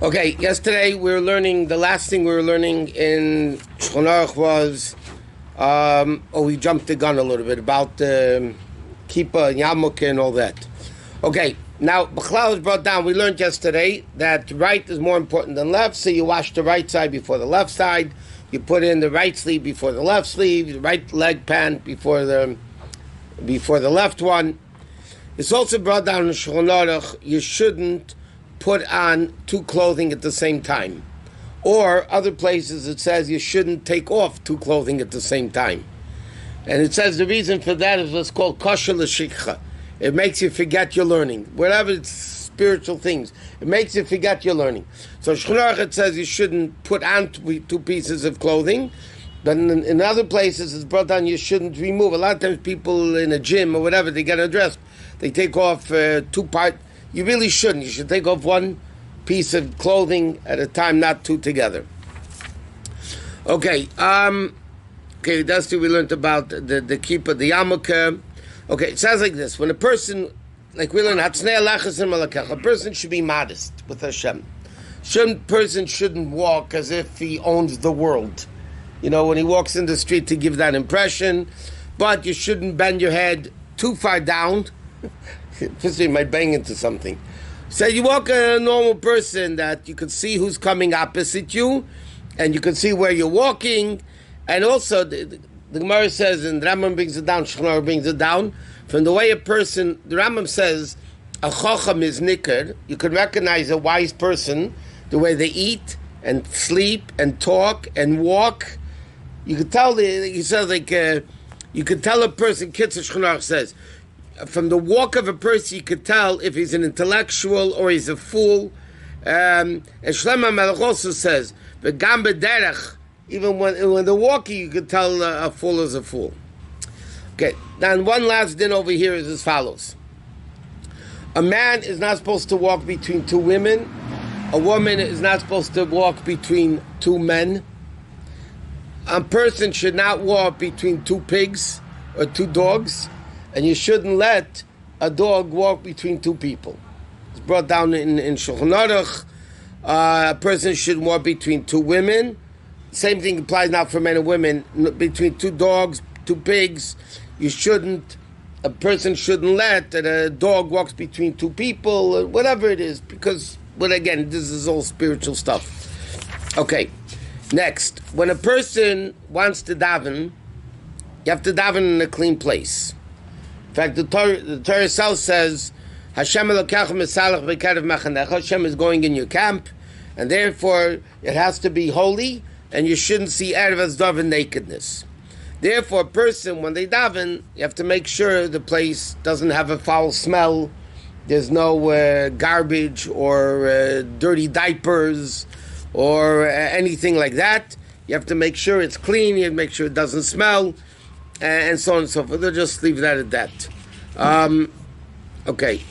Okay, yesterday we were learning, the last thing we were learning in Shulchan Aruch was, we jumped the gun a little bit about Kippah, Yarmulke and all that. Okay, now B'chlal was brought down. We learned yesterday that right is more important than left, so you wash the right side before the left side, you put in the right sleeve before the left sleeve, the right leg pant before the left one. It's also brought down in Shulchan Aruch, you shouldn't put on two clothing at the same time. Or other places it says you shouldn't take off two clothing at the same time. And it says the reason for that is what's called kosher l'shikcha. It makes you forget your learning. Whatever it's spiritual things, it makes you forget your learning. So Shulchan Aruch it says you shouldn't put on two pieces of clothing. But in other places it's brought down you shouldn't remove. A lot of times people in a gym or whatever, they get undressed, they take off two parts. You really shouldn't. You should take off one piece of clothing at a time, not two together. Okay. That's what we learned about the Kippah, the Yarmulke. Okay, it sounds like this. When a person, like we learned, a person should be modest with Hashem. Person shouldn't walk as if he owns the world. You know, when he walks in the street to give that impression. But you shouldn't bend your head too far down. First, you might bang into something. So you walk a normal person that you can see who's coming opposite you, and you can see where you're walking, and also the Gemara says, and the Rambam brings it down, Shulchan Aruch brings it down, from the way a person, the Rambam says, a chacham is nikar, you can recognize a wise person, the way they eat, and sleep, and talk, and walk. You could tell, you could tell a person, Kitzur Shulchan Aruch says, from the walk of a person, you could tell if he's an intellectual or he's a fool. And Shlomo Melech also says, "V'gam b'derech," even when they're walking, you could tell a fool is a fool. Okay, now one last din over here is as follows: a man is not supposed to walk between two women. A woman is not supposed to walk between two men. A person should not walk between two pigs or two dogs. And you shouldn't let a dog walk between two people. It's brought down in Shulchan Aruch. A person shouldn't walk between two women. Same thing applies now for men and women. Between two dogs, two pigs, a person shouldn't let that a dog walks between two people, or whatever it is, because, but again, this is all spiritual stuff. Okay, next. When a person wants to daven, you have to daven in a clean place. In fact, the Torah itself says, Hashem is going in your camp, and therefore it has to be holy, and you shouldn't see Erev Hasdav in nakedness. Therefore, a person, when they daven, you have to make sure the place doesn't have a foul smell, there's no garbage or dirty diapers or anything like that. You have to make sure it's clean, you have to make sure it doesn't smell, and so on and so forth. They'll just leave that at that. Okay.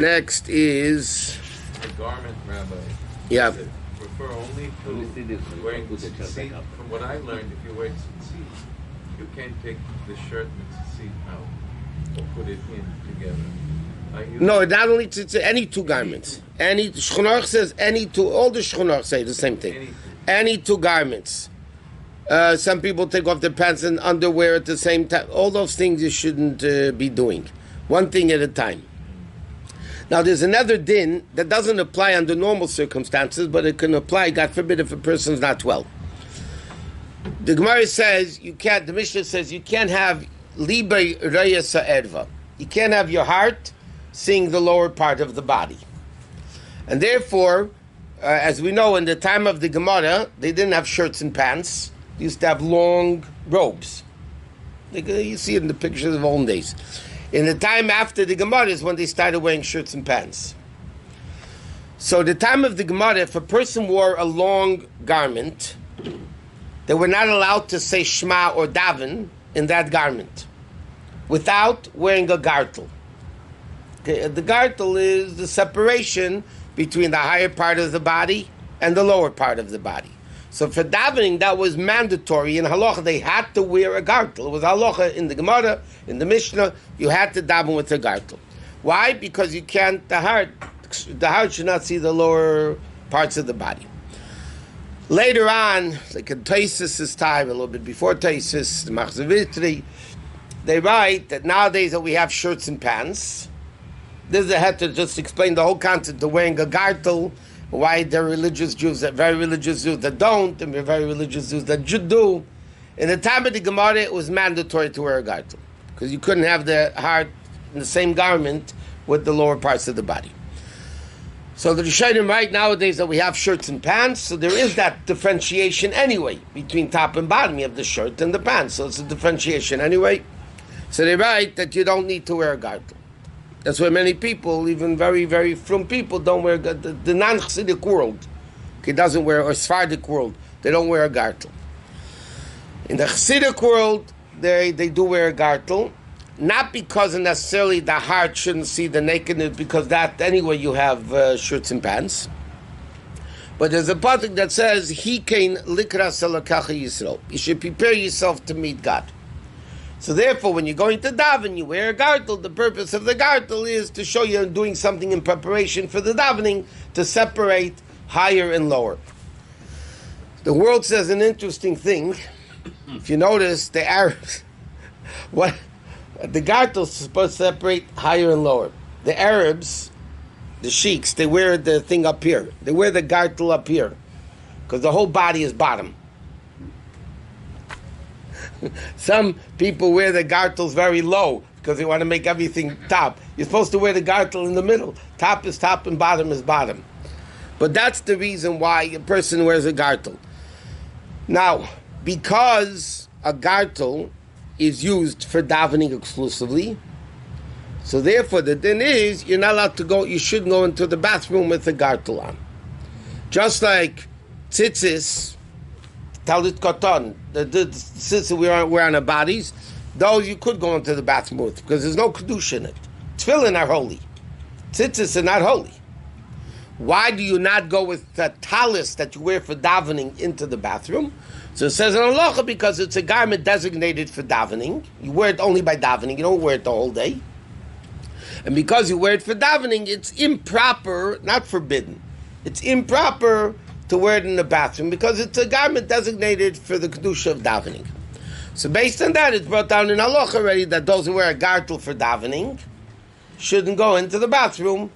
Next is the garment, Rabbi. Yeah. Refer only to wearing tzitzit. From what I learned, if you wear tzitzit, you can't take the shirt and tzitzit out or put it in together. No, not only tzitzit, any two garments. Any Shulchan Aruch says any two. All the Shulchan Aruch say the same thing. Any two garments. Some people take off their pants and underwear at the same time. All those things you shouldn't be doing. One thing at a time. Now there's another din that doesn't apply under normal circumstances, but it can apply, God forbid, if a person's not well. The Gemara says the Mishnah says you can't have libay reya sa'erva. You can't have your heart seeing the lower part of the body. And therefore, as we know, in the time of the Gemara, they didn't have shirts and pants. They used to have long robes. You see it in the pictures of olden days. In the time after the Gemara is when they started wearing shirts and pants. So the time of the Gemara, if a person wore a long garment, they were not allowed to say Shema or Daven in that garment without wearing a gartel. Okay, the gartel is the separation between the higher part of the body and the lower part of the body. So for davening, that was mandatory. In Halacha, they had to wear a gartel. It was Halacha in the Gemara, in the Mishnah, you had to daven with a gartel. Why? Because you can't, the heart should not see the lower parts of the body. Later on, like in Taisus' time, a little bit before Taisus, the Machzavitri, they write that nowadays that we have shirts and pants. This is a head to just explain the whole concept of wearing a gartel, why there are religious Jews, that very religious Jews that don't, and there are very religious Jews that do. In the time of the Gemara, it was mandatory to wear a gartel, because you couldn't have the heart in the same garment with the lower parts of the body. So the Rishonim right nowadays that we have shirts and pants, so there is that differentiation anyway between top and bottom. You have the shirt and the pants, so it's a differentiation anyway. So they write that you don't need to wear a gartel. That's why many people, even very, very frum people, don't wear the non-Chassidic world. Okay, doesn't wear, or Sephardic world, they don't wear a gartel. In the Chassidic world, they do wear a gartel, not because necessarily the heart shouldn't see the nakedness, because that anyway you have shirts and pants. But there's a pasuk that says, "Hikein likras elakacha Yisrael." You should prepare yourself to meet God. So therefore, when you're going to daven, you wear a gartel. The purpose of the gartel is to show you're doing something in preparation for the davening, to separate higher and lower. The world says an interesting thing. If you notice, the Arabs, the gartel is supposed to separate higher and lower. The Arabs, the sheiks, they wear the thing up here. They wear the gartel up here, because the whole body is bottom. Some people wear the gartels very low because they want to make everything top. You're supposed to wear the gartel in the middle. Top is top and bottom is bottom. But that's the reason why a person wears a gartel. Now, because a gartel is used for davening exclusively, so therefore the din is you're not allowed to go, you shouldn't go into the bathroom with a gartel on. Just like tzitzis, talit koton, the tzitzis we wear on our bodies, those you could go into the bathroom with because there's no kedusha in it. Tefillin are holy. Tzitzis are not holy. Why do you not go with the talis that you wear for davening into the bathroom? So it says in Halacha, because it's a garment designated for davening. You wear it only by davening. You don't wear it the whole day. And because you wear it for davening, it's improper, not forbidden. It's improper to wear it in the bathroom because it's a garment designated for the kedusha of davening. So based on that, it's brought down in Halacha already that those who wear a gartel for davening shouldn't go into the bathroom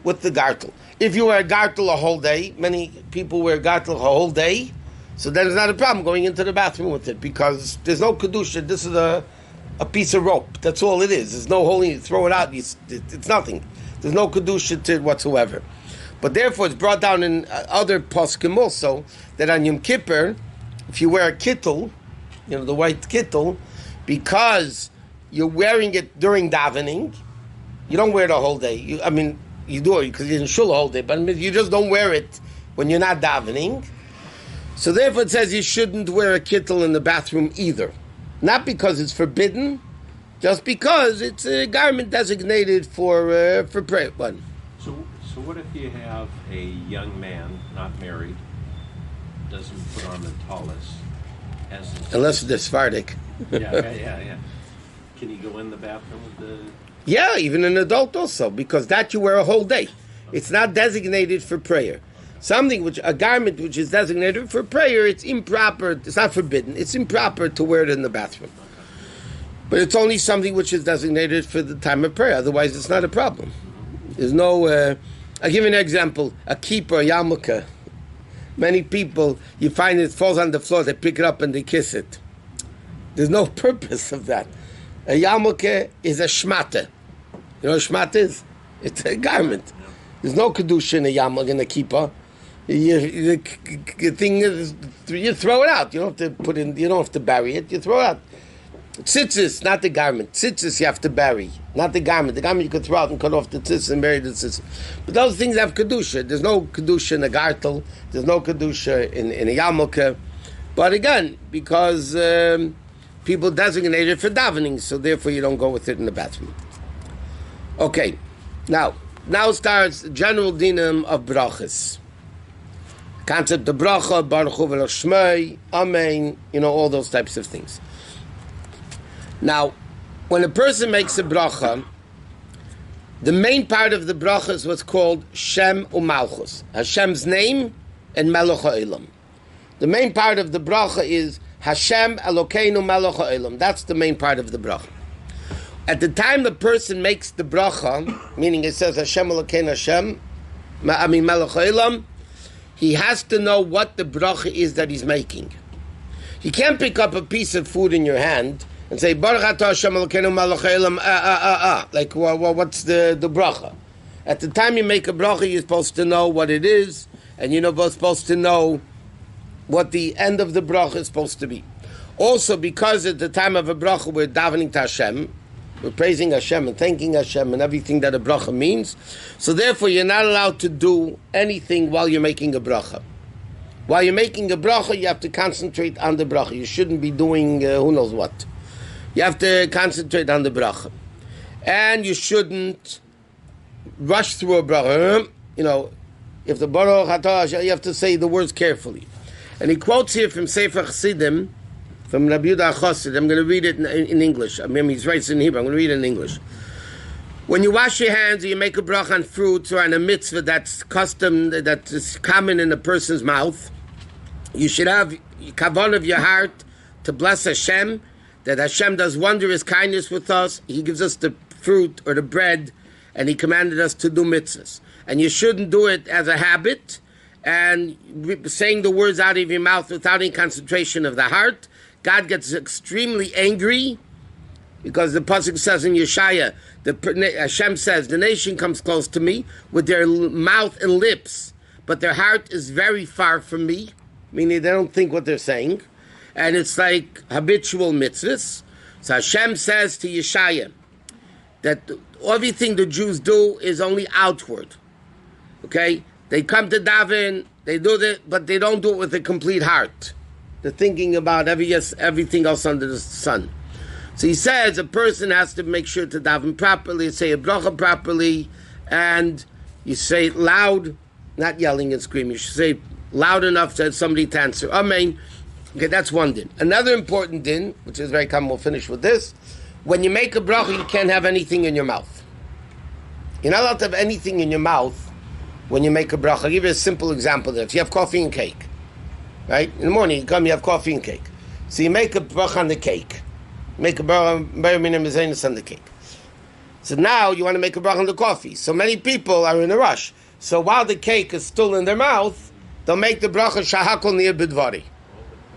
with the gartel. If you wear a gartel a whole day, many people wear gartel a whole day, so then it's not a problem going into the bathroom with it because there's no kedusha. This is a piece of rope. That's all it is. There's no holding. You throw it out. It's nothing. There's no kedusha to it whatsoever. But therefore, it's brought down in other poskim also that on Yom Kippur, if you wear a kittel, the white kittel, because you're wearing it during davening, you don't wear it the whole day. You do it because you're in shul all day, but you just don't wear it when you're not davening. So therefore, it says you shouldn't wear a kittel in the bathroom either. Not because it's forbidden, just because it's a garment designated for prayer. One. So what if you have a young man, not married, doesn't put on the tallis? Unless they're Sephardic. Yeah. Can you go in the bathroom with the... Yeah, even an adult also, because that you wear a whole day. It's not designated for prayer. A garment which is designated for prayer, it's improper, it's not forbidden, it's improper to wear it in the bathroom. But it's only something which is designated for the time of prayer, otherwise it's not a problem. There's no... I'll give you an example. A kippah, a yarmulke. Many people, you find it falls on the floor, they pick it up and they kiss it. There's no purpose of that. A yarmulke is a shmata. You know what shmata is? It's a garment. There's no kedusha in a yarmulke, in a kippah. The thing is, you throw it out. You don't have to you don't have to bury it. You throw it out. Tzitzis, not the garment. Tzitzis you have to bury, not the garment. The garment you can throw out and cut off the tzitzis and bury the tzitzis. But those things have kedusha. There's no kedusha in a gartel. There's no kedusha in a yarmulke. But again, because people designate it for davening, so therefore you don't go with it in the bathroom. Okay, now starts general dinam of brachas. Concept of bracha, baruch hu v'lo shmei, amen, all those types of things. Now, when a person makes a bracha, The main part of the bracha is what's called Shem U'Malchus, Hashem's name and Melech HaOlam. The main part of the bracha is Hashem Elokeinu Melech HaOlam. That's the main part of the bracha. At the time the person makes the bracha, meaning it says Hashem Elokeinu Hashem, Melech HaOlam, he has to know what the bracha is that he's making. You can't pick up a piece of food in your hand and say, Baruch Atah Hashem Elokeinu Melech HaOlam, like, what's the bracha? At the time you make a bracha, you're supposed to know what it is, and you're supposed to know what the end of the bracha is supposed to be. Also, because at the time of a bracha, we're davening to Hashem, we're praising Hashem and thanking Hashem and everything that a bracha means, so therefore you're not allowed to do anything while you're making a bracha. While you're making a bracha, you have to concentrate on the bracha. You shouldn't be doing who knows what. You have to concentrate on the bracha. And you shouldn't rush through a bracha. If the Baruch Atah, you have to say the words carefully. And he quotes here from Sefer Chassidim, from Rabbi Yehuda Chassid. I'm going to read it in English. I mean, he writes in Hebrew. I'm going to read it in English. When you wash your hands or you make a bracha on fruits or on a mitzvah that's common in a person's mouth, you should have kavanah of your heart to bless Hashem, that Hashem does wondrous kindness with us. He gives us the fruit or the bread, and He commanded us to do mitzvahs. And you shouldn't do it as a habit, and saying the words out of your mouth without any concentration of the heart. God gets extremely angry, because the pasuk says in Yeshaya, Hashem says, the nation comes close to me with their mouth and lips, but their heart is very far from me, meaning they don't think what they're saying. And it's like habitual mitzvahs. So Hashem says to Yeshaya that everything the Jews do is only outward. Okay? They come to daven, they do that, but they don't do it with a complete heart. They're thinking about everything else under the sun. So he says a person has to make sure to daven properly, say a bracha properly, and you say it loud, not yelling and screaming. You should say loud enough that somebody to answer. Amen. Okay, that's one din. Another important din, which is very common, we'll finish with this. When you make a bracha, you can't have anything in your mouth. You're not allowed to have anything in your mouth when you make a bracha. I'll give you a simple example there. If you have coffee and cake, right? In the morning, you come, you have coffee and cake. So you make a bracha on the cake. Make a bracha on the cake. So now you want to make a bracha on the coffee. So many people are in a rush. So while the cake is still in their mouth, they'll make the bracha shahakol nir bidvari.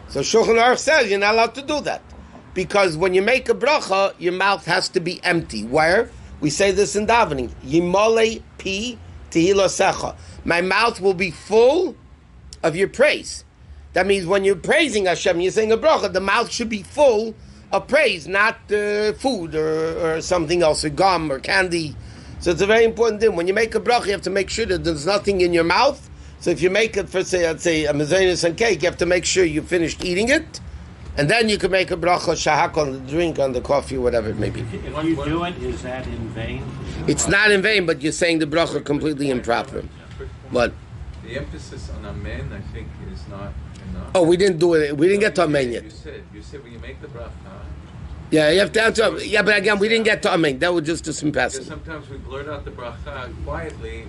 So Shulchan Aruch says you're not allowed to do that. Because when you make a bracha, your mouth has to be empty. Where? We say this in davening. Yimole pi tehilosecha. My mouth will be full of your praise. That means when you're praising Hashem, you're saying a bracha, the mouth should be full of praise, not food or something else, or gum or candy. So it's a very important thing. When you make a bracha, you have to make sure that there's nothing in your mouth. So if you make it for, let's say, a mezainis and cake, you have to make sure you finished eating it, and then you can make a bracha shahak on the drink, on the coffee, whatever it may be. If you do it, is that in vain? It's not in vain, but you're saying the bracha completely improper. But the emphasis on amen, I think, is not enough. Oh, we didn't do it. We didn't get to amen yet. You said when you make the bracha. Yeah, you have to answer. Yeah, but again, we didn't get to amen. That was just a Because passage. sometimes we blurt out the bracha quietly.